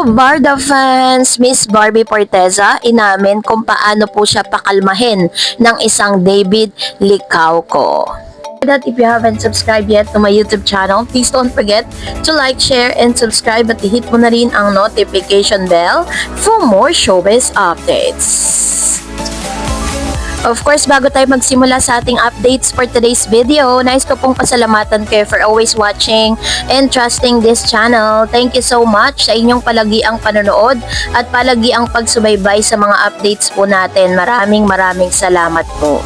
So, Barda fans, Miss Barbie Forteza, inamin kung paano po siya pakalmahin ng isang David Licauco. That if you haven't subscribed yet to my YouTube channel, please don't forget to like, share, and subscribe at i-hit mo na rin ang notification bell for more showbiz updates. Of course, bago tayo magsimula sa ating updates for today's video, nais ko pong pasalamatan kayo for always watching and trusting this channel. Thank you so much sa inyong palagiang panonood at palagiang pagsubaybay sa mga updates po natin. Maraming salamat po.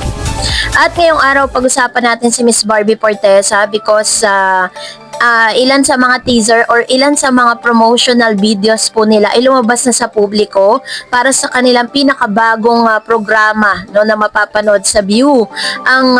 At ngayong araw, pag-usapan natin si Miss Barbie Forteza because ilan sa mga teaser or ilan sa mga promotional videos po nila ay lumabas na sa publiko para sa kanilang pinakabagong programa na mapapanood sa View, ang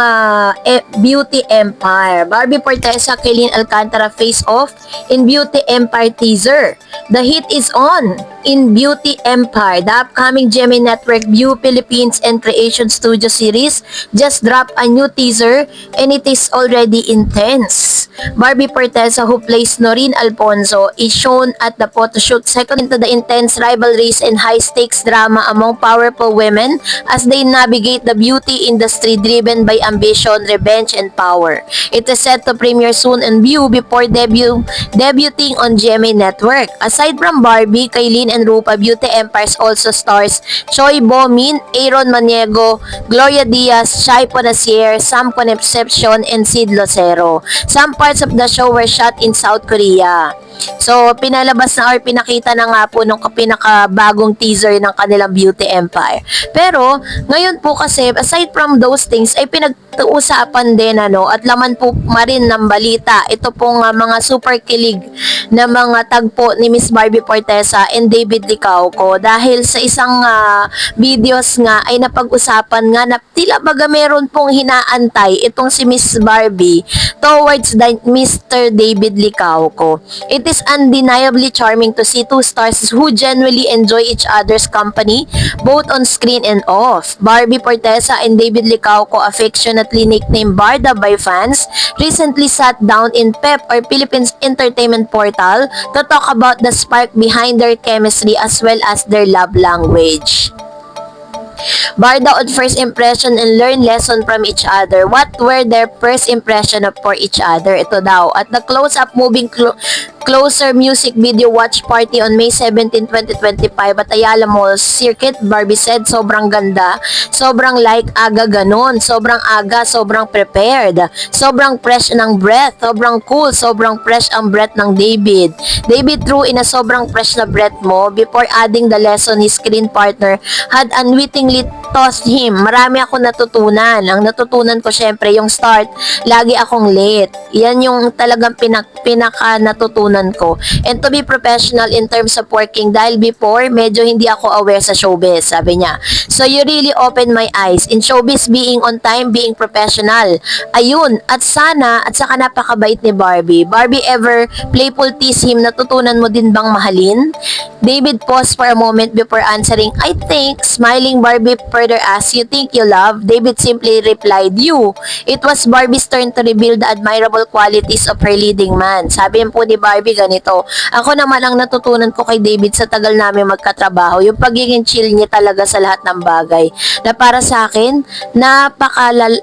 Beauty Empire. Barbie Forteza, Kailin Alcantara face off in Beauty Empire teaser. The heat is on in Beauty Empire. The upcoming GMA Network View Philippines and Creation Studio series just dropped a new teaser and it is already intense. Barbie Forteza, who plays Noreen Alfonso, is shown at the photoshoot second into the intense rivalries and high-stakes drama among powerful women as they navigate the beauty industry driven by ambition, revenge, and power. It is set to premiere soon on View before debuting on GMA Network. Aside from Barbie, Kailin and Rupa, Beauty Empires also stars Choi Bo-min, Aaron Maniego, Gloria Diaz, Shai Ponasier, Sam Concepcion, and Sid Lucero. Some parts of the show were shot in South Korea. So, pinalabas na or pinakita na nga po nung pinakabagong teaser ng kanilang Beauty Empire. Pero, ngayon po kasi, aside from those things, ay pinag-uusapan din at laman po marin ng balita. Ito pong mga super kilig na mga tagpo ni Miss Barbie Forteza and David Licauco. Dahil sa isang videos nga ay napag-usapan nga na tila baga meron pong hinaantay itong si Miss Barbie towards Mr. David Licauco. It is undeniably charming to see two stars who genuinely enjoy each other's company, both on screen and off. Barbie Forteza and David Licauco, affectionately nicknamed Barda by fans, recently sat down in PEP or Philippines Entertainment Portal to talk about the spark behind their chemistry as well as their love language. Barda on first impression and learn lesson from each other. What were their first impression for each other? Ito daw. At the close-up moving closer music video watch party on May 17, 2025 at Ayala Mall Circuit, Barbie said, sobrang ganda, sobrang like aga ganon, sobrang aga, sobrang prepared, sobrang fresh ng breath, sobrang cool, sobrang fresh ang breath ng David. David threw in a sobrang fresh na breath mo before adding the lesson his screen partner had unwittingly tossed him. Marami ako natutunan. Ang natutunan ko syempre yung start, lagi akong late. Yan yung talagang pinaka natutunan ko. And to be professional in terms of working dahil before, medyo hindi ako aware sa showbiz, sabi niya. So you really opened my eyes. In showbiz, being on time, being professional. Ayun, at saka napakabait ni Barbie. Barbie ever playful tease him, natutunan mo din bang mahalin? David paused for a moment before answering, I think, smiling. Barbie further asked, you think you love? David simply replied, you. It was Barbie's turn to reveal the admirable qualities of her leading man. Sabi po ni Barbie ganito, ako naman ang natutunan ko kay David sa tagal namin magkatrabaho, yung pagiging chill niya talaga sa lahat ng bagay. Na para sa akin,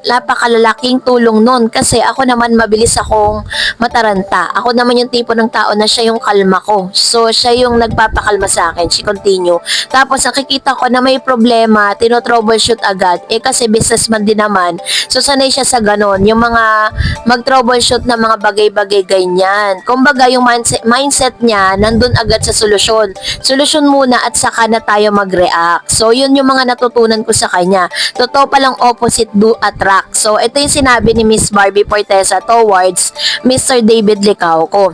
napakalalaking tulong nun kasi ako naman mabilis akong mataranta. Ako naman yung tipo ng tao na siya yung kalma ko. So, siya yung nagpapakalma sa akin. She continue. Tapos, nakikita ko na may problema, tinotroubleshoot agad. Kasi businessman din naman. So, sanay siya sa ganon. Yung mga mag-troubleshoot na mga bagay-bagay ganyan. Kumbaga, yung mindset niya, nandun agad sa solusyon. Solusyon muna at saka na tayo mag-react. So, yun yung mga natutunan ko sa kanya. Totoo palang opposite do attract. So, ito yung sinabi ni Miss Barbie Forteza towards Mr. David Licauco.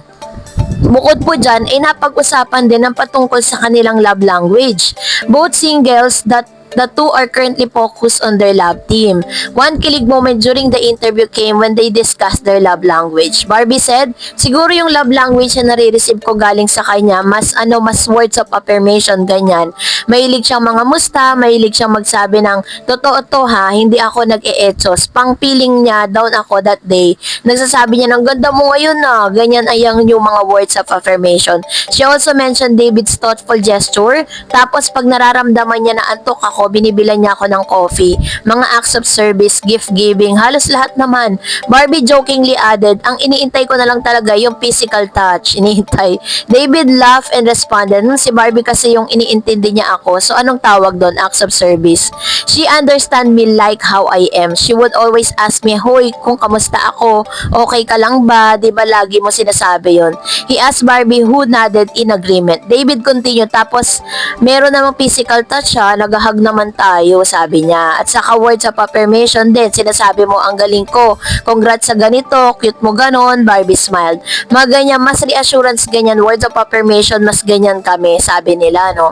Bukod po dyan, napag-usapan din ang patungkol sa kanilang love language. Both singles that The two are currently focused on their love team. One kilig moment during the interview came when they discussed their love language. Barbie said, siguro yung love language na nare-receive ko galing sa kanya, mas words of affirmation, ganyan. Mahilig siyang mga musta, mahilig siyang magsabi ng, totoo to ha, hindi ako nag-e-etsos. Pang feeling niya, down ako that day. Nagsasabi niya ng ganda mo ngayon na, ganyan ay yung mga words of affirmation. She also mentioned David's thoughtful gesture, tapos pag nararamdaman niya na antok ako, binibilan niya ako ng coffee. Mga acts of service, gift giving, halos lahat naman. Barbie jokingly added, ang iniintay ko na lang talaga yung physical touch. Iniintay. David laughed and responded, si Barbie kasi yung iniintindi niya ako, so anong tawag doon? Acts of service. She understand me like how I am. She would always ask me, hoy, kung kamusta ako, okay ka lang ba? Diba lagi mo sinasabi yon? He asked Barbie who nodded in agreement. David continued, tapos meron namang physical touch ha, nagahag naman tayo, sabi niya. At saka words of affirmation din, sinasabi mo, ang galing ko, congrats sa ganito, cute mo ganon, Barbie smiled. Mga ganyan, mas reassurance ganyan, words of affirmation, mas ganyan kami, sabi nila, no?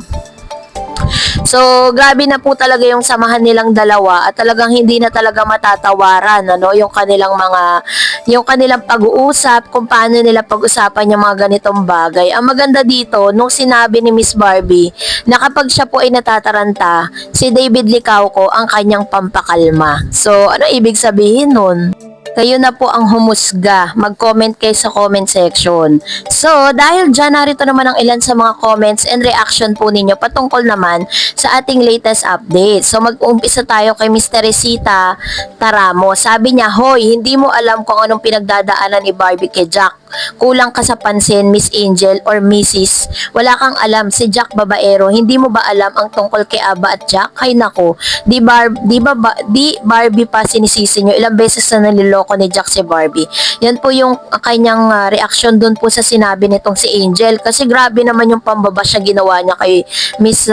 So, grabe na po talaga yung samahan nilang dalawa at talagang hindi na talaga matatawaran, ano, yung kanilang pag-uusap, kung paano nila pag-usapan yung mga ganitong bagay. Ang maganda dito, nung sinabi ni Miss Barbie na kapag siya po ay natataranta, si David Licauco ang kanyang pampakalma. So, ano ibig sabihin nun? Kayo na po ang humusga. Mag-comment kayo sa comment section. So, dahil dyan, narito naman ang ilan sa mga comments and reaction po ninyo patungkol naman sa ating latest update. So, mag-umpisa tayo kay Miss Teresita Taramo. Sabi niya, hoy, hindi mo alam kung anong pinagdadaanan ni Barbie kay Jack. Kulang ka sa pansin, Miss Angel or Mrs. Wala kang alam, si Jack babaero. Hindi mo ba alam ang tungkol kay Aba at Jack? Ay nako, di Barbie pa sinisisi nyo. Ilang beses na niloloko ni Jack si Barbie. Yan po yung kanyang reaction dun po sa sinabi nitong si Angel. Kasi grabe naman yung pambabash na ginawa niya kay Miss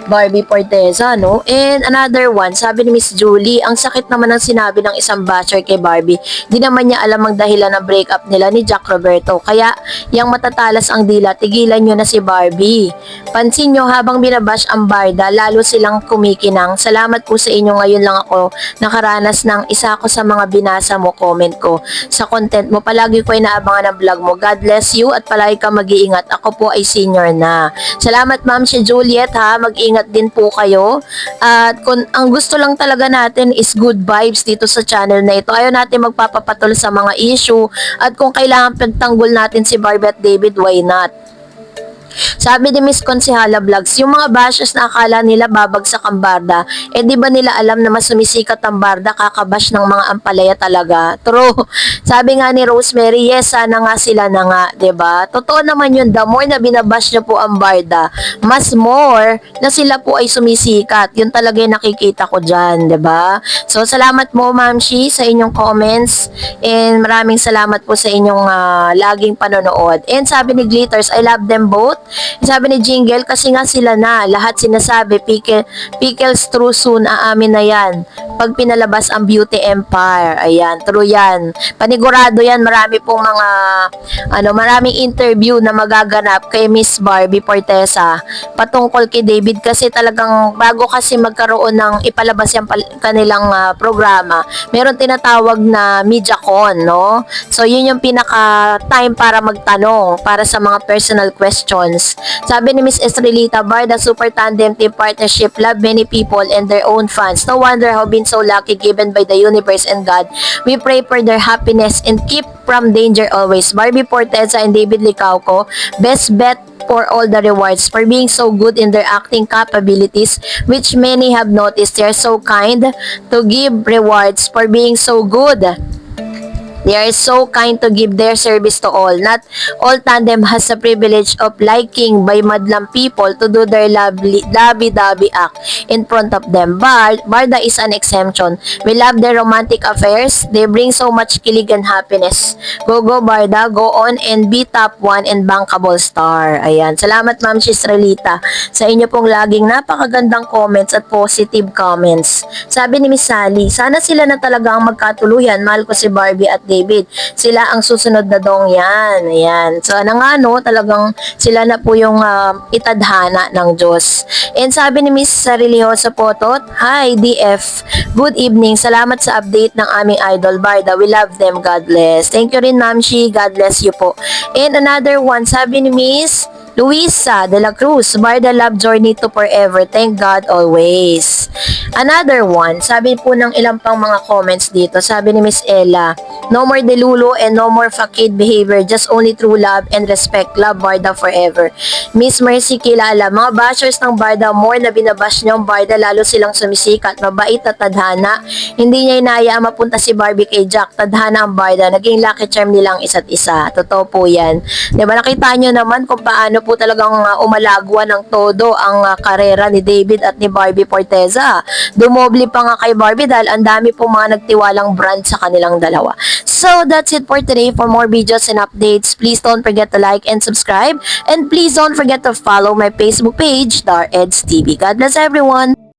Barbie Forteza, no? And another one, sabi ni Miss Julie, ang sakit naman ng sinabi ng isang basher kay Barbie. Di naman niya alam ang dahilan ng breakup nila ni Jack Roberto. Kaya, yang matatalas ang dila, tigilan nyo na si Barbie. Pansin nyo, habang binabash ang Barda, lalo silang kumikinang. Salamat po sa inyo, ngayon lang ako nakaranas ng isa ko sa mga binasa mo, comment ko. Sa content mo, palagi ko ay naabangan ang vlog mo. God bless you at palagi ka mag-iingat. Ako po ay senior na. Salamat ma'am si Juliet ha, mag-ingat din po kayo. At kung ang gusto lang talaga natin is good vibes dito sa channel na ito. Ayaw natin magpapapatol sa mga issue at kung kailangan pagtanggol natin si Barbie at David, why not? Sabi ni Miss Consihala Vlogs, yung mga bashers na akala nila babagsak ang Barda, di ba nila alam na mas sumisikat ang Barda, kakabash ng mga ampalaya talaga? True. Sabi nga ni Rosemary, yes, sana nga sila na nga, ba? Diba? Totoo naman yun, the more na binabash niya po ang Barda, mas more na sila po ay sumisikat. Yun talaga yung nakikita ko dyan, ba? Diba? So, salamat mo, Ma'am Shi, sa inyong comments, and maraming salamat po sa inyong laging panonood. And sabi ni Glitters, I love them both. Sabi ni Jingle, kasi nga sila na, lahat sinasabi, pickles true soon, aamin na yan. Pag pinalabas ang Beauty Empire, ayan, true yan. Panigurado yan, marami pong mga, maraming interview na magaganap kay Miss Barbie Forteza patungkol kay David kasi talagang bago kasi magkaroon ng ipalabas yung kanilang programa, meron tinatawag na MediaCon, no? So, yun yung pinaka-time para magtanong, para sa mga personal questions. Sabi ni Miss Estrelita, Barda Super Tandem Team Partnership love many people and their own fans. No wonder how been so lucky given by the universe and God. We pray for their happiness and keep from danger always. Barbie Forteza and David Licauco, best bet for all the rewards for being so good in their acting capabilities, which many have noticed. They are so kind to give rewards for being so good. They are so kind to give their service to all. Not all tandem has the privilege of liking by madlang people to do their lovey-dovey act in front of them. But Barda is an exemption. We love their romantic affairs. They bring so much kilig and happiness. Go Barda, go on and be top 1 and bankable star. Ayan. Salamat Ma'am Shisrelita sa inyo pong laging napakagandang comments at positive comments. Sabi ni Miss Sally, sana sila na talaga ang magkatuluyan. Mahal ko si Barbie at David. Sila ang susunod na dong yan. Ayan. So, ano nga no, talagang sila na po yung itadhana ng Diyos. And sabi ni Miss Religiosa Potot, Hi, DF. Good evening. Salamat sa update ng aming idol, Barda. We love them. God bless. Thank you rin, Ma'am Shi. God bless you po. And another one, sabi ni Miss Luisa de la Cruz, Barda love journey to forever. Thank God always. Another one, sabi po ng ilang pang mga comments dito, sabi ni Miss Ella, no more delulu and no more fakid behavior, just only true love and respect. Love Barda forever. Miss Mercy Kilala, mga bashers ng Barda, more na binabash niyo ang Barda, lalo silang sumisikat, mabait at tadhana. Hindi niya inaya mapunta si Barbie kay Jack, tadhana ang Barda, naging lucky charm nilang isa't isa. Totoo po yan. Diba, nakita nyo naman kung paano po talagang umalagwa ng todo ang karera ni David at ni Barbie Forteza. Dumoble pa nga kay Barbie dahil ang dami po mga nagtiwalang brand sa kanilang dalawa. So that's it for today. For more videos and updates, please don't forget to like and subscribe, and please don't forget to follow my Facebook page, Dar Eds TV. God bless everyone.